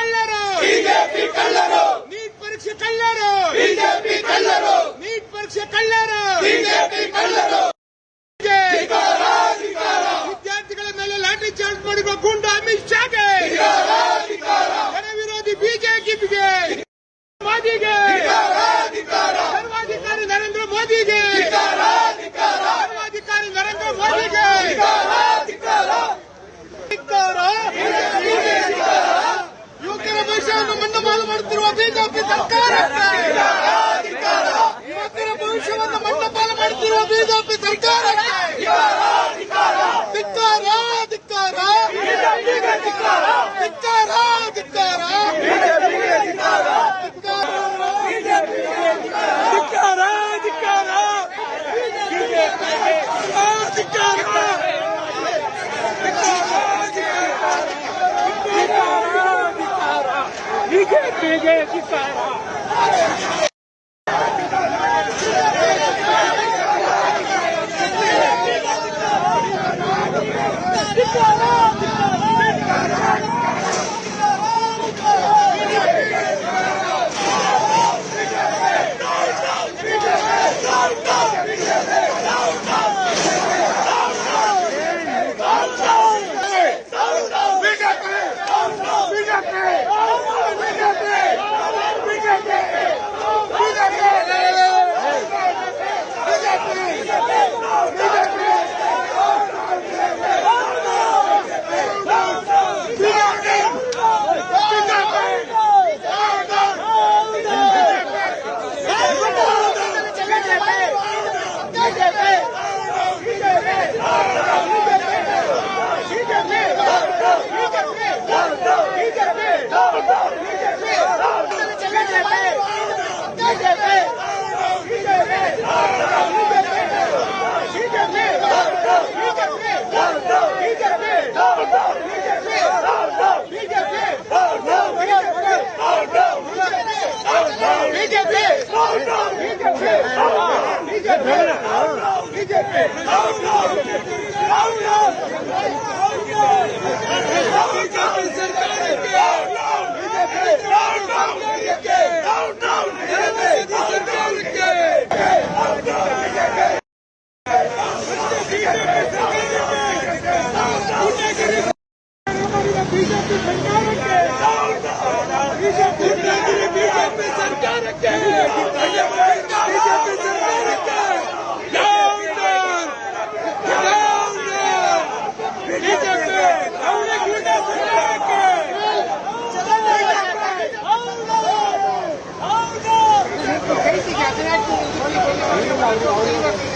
ಕಳ್ಳರು ನೀಟ್ ಪರೀಕ್ಷೆ ಕಳ್ಳರು ನೀಟ್ ಪರೀಕ್ಷೆ ಕಳ್ಳರು ವಿದ್ಯಾರ್ಥಿಗಳ ಮೇಲೆ ಲಾಠಿ ಚಾರ್ಜ್ ಮಾಡಿರುವ ಗುಂಡು ಅಮಿತ್ ಶಾಗೆ ಜನ ವಿರೋಧಿ ಬಿಜೆಪಿಗೆ ಮೋದಿಗೆ ಸರ್ವಾಧಿಕಾರಿ ನರೇಂದ್ರ ಮೋದಿಗೆ ಸರ್ವಾಧಿಕಾರಿ ನರೇಂದ್ರ ಮೋದಿಗೆ ಯುವಕರ ಭವಿಷ್ಯವನ್ನು ಮಣ್ಣಪಾಲು ಮಾಡುತ್ತಿರುವ ಬಿಜೆಪಿ ಸರ್ಕಾರಕ್ಕೆ ಯುವಕರ ಭವಿಷ್ಯವನ್ನು ಮಣ್ಣಪಾಲು ಮಾಡುತ್ತಿರುವ ಬಿಜೆಪಿ ಸರ್ಕಾರಕ್ಕೆ ಧಿಕ್ಕಾರ ಧಿಕ್ಕಾರ ಧಿಕ್ಕಾರ ಧಿಕ್ಕಾರ Gracias.